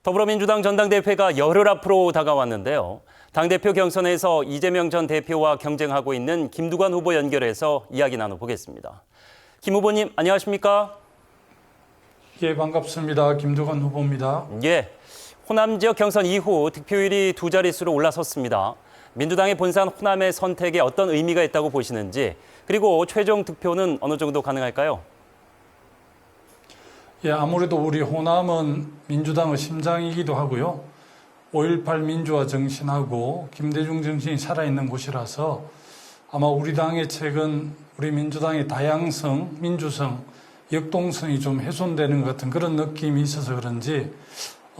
더불어민주당 전당대회가 열흘 앞으로 다가왔는데요. 당대표 경선에서 이재명 전 대표와 경쟁하고 있는 김두관 후보 연결해서 이야기 나눠보겠습니다. 김 후보님, 안녕하십니까? 예, 반갑습니다. 김두관 후보입니다. 예, 호남 지역 경선 이후 득표율이 두 자릿수로 올라섰습니다. 민주당의 본산 호남의 선택에 어떤 의미가 있다고 보시는지, 그리고 최종 득표는 어느 정도 가능할까요? 예, 아무래도 우리 호남은 민주당의 심장이기도 하고요. 5.18 민주화 정신하고 김대중 정신이 살아있는 곳이라서 아마 우리 당의 최근 우리 민주당의 다양성, 민주성, 역동성이 좀 훼손되는 것 같은 그런 느낌이 있어서 그런지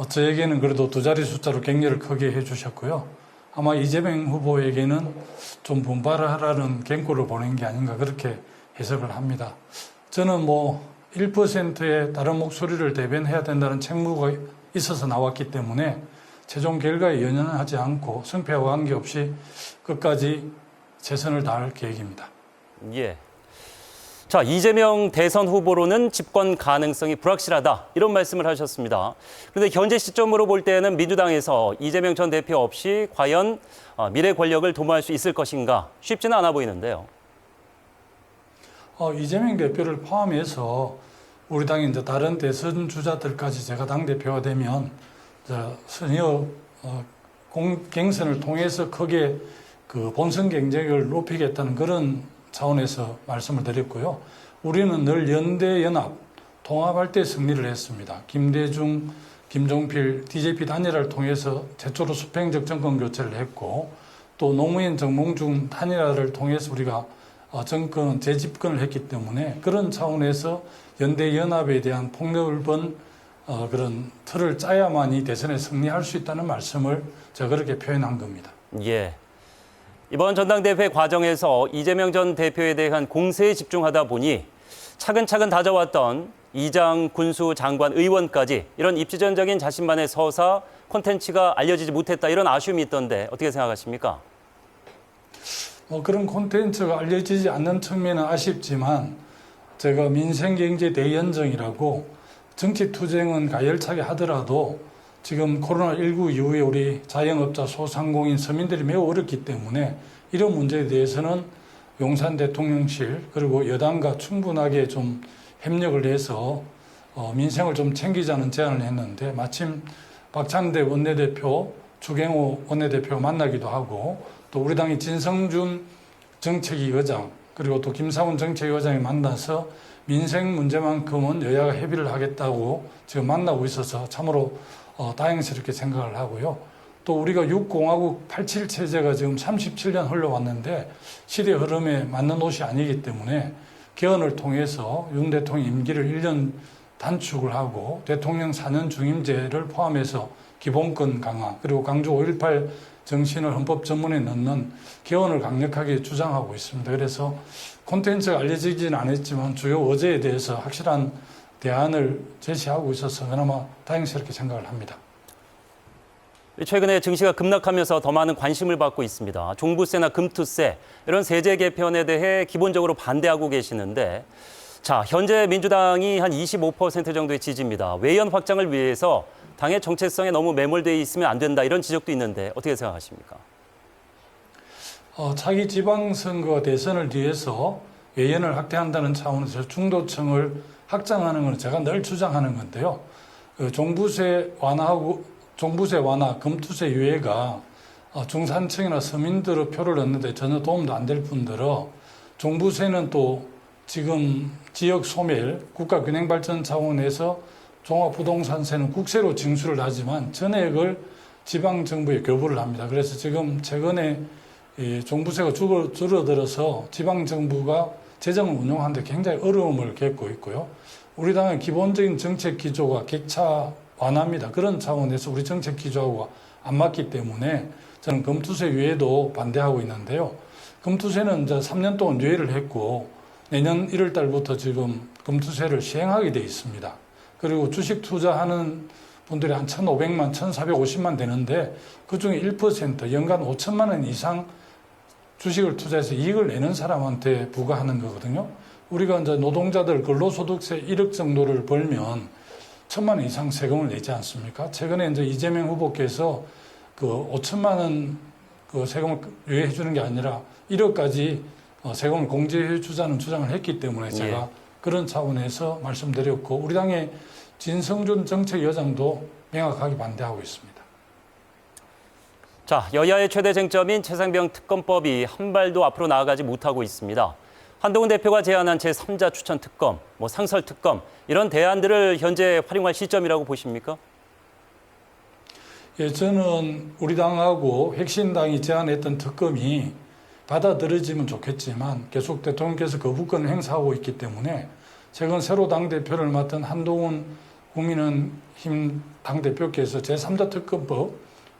저에게는 그래도 두 자리 숫자로 격려를 크게 해주셨고요. 아마 이재명 후보에게는 좀 분발을 하라는 경고를 보낸 게 아닌가 그렇게 해석을 합니다. 저는 1%의 다른 목소리를 대변해야 된다는 책무가 있어서 나왔기 때문에 최종 결과에 연연하지 않고 승패와 관계없이 끝까지 최선을 다할 계획입니다. 예. 자, 이재명 대선 후보로는 집권 가능성이 불확실하다, 이런 말씀을 하셨습니다. 그런데 현재 시점으로 볼 때는 민주당에서 이재명 전 대표 없이 과연 미래 권력을 도모할 수 있을 것인가 쉽지는 않아 보이는데요. 이재명 대표를 포함해서 우리 당의 이제 다른 대선 주자들까지 제가 당대표가 되면 선여 경선을 통해서 크게 그 본선 경쟁을 높이겠다는 그런 차원에서 말씀을 드렸고요. 우리는 늘 연대 연합 통합할 때 승리를 했습니다. 김대중, 김종필, DJP 단일화를 통해서 최초로 수평적 정권 교체를 했고 또 노무현, 정몽준 단일화를 통해서 우리가 정권 재집권을 했기 때문에 그런 차원에서 연대 연합에 대한 폭넓은 그런 틀을 짜야만이 대선에 승리할 수 있다는 말씀을 제가 그렇게 표현한 겁니다. 예. 이번 전당대회 과정에서 이재명 전 대표에 대한 공세에 집중하다 보니 차근차근 다져왔던 이장, 군수, 장관, 의원까지 이런 입지전적인 자신만의 서사, 콘텐츠가 알려지지 못했다, 이런 아쉬움이 있던데 어떻게 생각하십니까? 그런 콘텐츠가 알려지지 않는 측면은 아쉽지만 제가 민생경제 대연정이라고 정치투쟁은 가열차게 하더라도 지금 코로나19 이후에 우리 자영업자, 소상공인, 서민들이 매우 어렵기 때문에 이런 문제에 대해서는 용산 대통령실 그리고 여당과 충분하게 좀 협력을 해서 민생을 좀 챙기자는 제안을 했는데 마침 박찬대 원내대표, 주경호 원내대표 만나기도 하고 또 우리 당의 진성준 정책위 의장 그리고 또 김사원 정책위 의장이 만나서 민생 문제만큼은 여야가 협의를 하겠다고 지금 만나고 있어서 참으로 다행스럽게 생각을 하고요. 또 우리가 6공화국 87 체제가 지금 37년 흘러왔는데 시대 흐름에 맞는 옷이 아니기 때문에 개헌을 통해서 윤 대통령 임기를 1년 단축을 하고 대통령 4년 중임제를 포함해서 기본권 강화 그리고 강조 5.18 정신을 헌법 전문에 넣는 개헌을 강력하게 주장하고 있습니다. 그래서 콘텐츠가 알려지지는 않았지만 주요 어제에 대해서 확실한 대안을 제시하고 있어서 그나마 다행스럽게 생각을 합니다. 최근에 증시가 급락하면서 더 많은 관심을 받고 있습니다. 종부세나 금투세, 이런 세제 개편에 대해 기본적으로 반대하고 계시는데, 자, 현재 민주당이 한 25% 정도의 지지입니다. 외연 확장을 위해서 당의 정체성에 너무 매몰되어 있으면 안 된다, 이런 지적도 있는데 어떻게 생각하십니까? 차기 지방선거 대선을 위해서 외연을 확대한다는 차원에서 중도층을 확장하는 것은 제가 늘 주장하는 건데요. 종부세 완화, 금투세 유예가 중산층이나 서민들의 표를 얻는데 전혀 도움도 안 될 뿐더러 종부세는 또 지금 지역 소멸, 국가 균형 발전 차원에서 종합부동산세는 국세로 징수를 하지만 전액을 지방정부에 교부를 합니다. 그래서 지금 최근에 종부세가 줄어들어서 지방정부가 재정을 운영하는데 굉장히 어려움을 겪고 있고요. 우리 당의 기본적인 정책 기조가 객차 완화입니다. 그런 차원에서 우리 정책 기조하고 안 맞기 때문에 저는 금투세 유예도 반대하고 있는데요. 금투세는 이제 3년 동안 유예를 했고 내년 1월 달부터 지금 금투세를 시행하게 돼 있습니다. 그리고 주식 투자하는 분들이 한 1,500만, 1,450만 되는데 그중에 1% 연간 5천만 원 이상 주식을 투자해서 이익을 내는 사람한테 부과하는 거거든요. 우리가 이제 노동자들 근로소득세 1억 정도를 벌면 1,000만 원 이상 세금을 내지 않습니까? 최근에 이제 이재명 후보께서 그 5천만 원 그 세금을 유예해 주는 게 아니라 1억까지 세금을 공제해 주자는 주장을 했기 때문에 제가 예. 그런 차원에서 말씀드렸고 우리 당의 진성준 정책위원장도 명확하게 반대하고 있습니다. 자, 여야의 최대 쟁점인 최상병 특검법이 한 발도 앞으로 나아가지 못하고 있습니다. 한동훈 대표가 제안한 제3자 추천 특검, 상설 특검 이런 대안들을 현재 활용할 시점이라고 보십니까? 예, 저는 우리 당하고 혁신당이 제안했던 특검이 받아들여지면 좋겠지만 계속 대통령께서 거부권을 행사하고 있기 때문에 최근 새로 당대표를 맡은 한동훈 국민의힘 당대표께서 제3자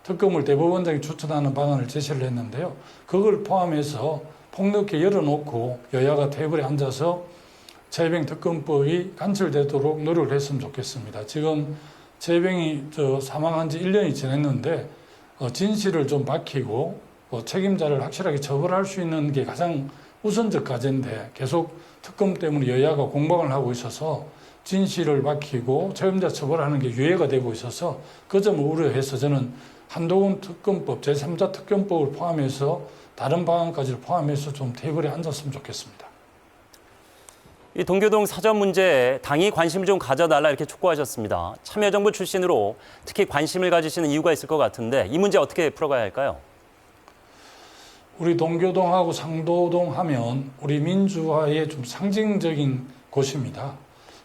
특검을 대법원장이 추천하는 방안을 제시를 했는데요. 그걸 포함해서 폭넓게 열어놓고 여야가 테이블에 앉아서 최혜병 특검법이 간철되도록 노력을 했으면 좋겠습니다. 지금 최혜병이 사망한 지 1년이 지났는데 진실을 좀 밝히고 책임자를 확실하게 처벌할 수 있는 게 가장 우선적 과제인데 계속 특검 때문에 여야가 공방을 하고 있어서 진실을 밝히고 책임자 처벌하는 게 유예가 되고 있어서 그 점을 우려해서 저는 한동훈 특검법, 제3자 특검법을 포함해서 다른 방안까지 포함해서 좀 테이블에 앉았으면 좋겠습니다. 이 동교동 사전 문제에 당이 관심을 좀 가져달라 이렇게 촉구하셨습니다. 참여정부 출신으로 특히 관심을 가지시는 이유가 있을 것 같은데 이 문제 어떻게 풀어가야 할까요? 우리 동교동하고 상도동 하면 우리 민주화의 좀 상징적인 곳입니다.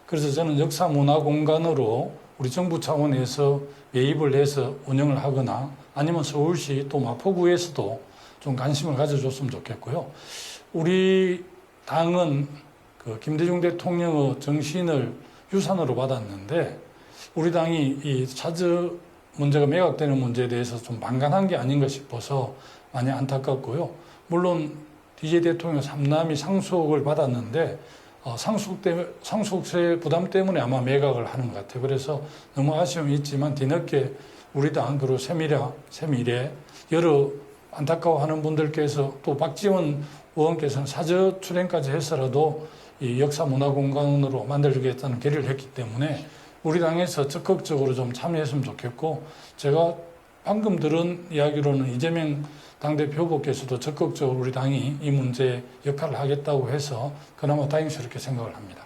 그래서 저는 역사문화공간으로 우리 정부 차원에서 매입을 해서 운영을 하거나 아니면 서울시 또 마포구에서도 좀 관심을 가져줬으면 좋겠고요. 우리 당은 그 김대중 대통령의 정신을 유산으로 받았는데 우리 당이 이 차저 문제가 매각되는 문제에 대해서 좀 방관한 게 아닌가 싶어서 많이 안타깝고요. 물론 DJ 대통령 3남이 상속을 받았는데 상속세 부담 때문에 아마 매각을 하는 것 같아요. 그래서 너무 아쉬움이 있지만 뒤늦게 우리 당 그리고 새미래 여러 안타까워하는 분들께서 또 박지원 의원께서는 사저 출연까지 해서라도 이 역사문화공간으로 만들겠다는 결의를 했기 때문에 우리 당에서 적극적으로 좀 참여했으면 좋겠고 제가 방금 들은 이야기로는 이재명 당대표 후보께서도 적극적으로 우리 당이 이 문제에 역할을 하겠다고 해서 그나마 다행스럽게 생각을 합니다.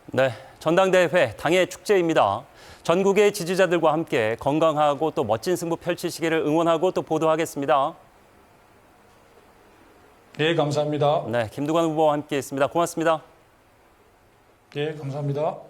네, 전당대회 당의 축제입니다. 전국의 지지자들과 함께 건강하고 또 멋진 승부 펼치시기를 응원하고 또 보도하겠습니다. 네, 감사합니다. 네, 김두관 후보와 함께했습니다. 고맙습니다. 네, 감사합니다.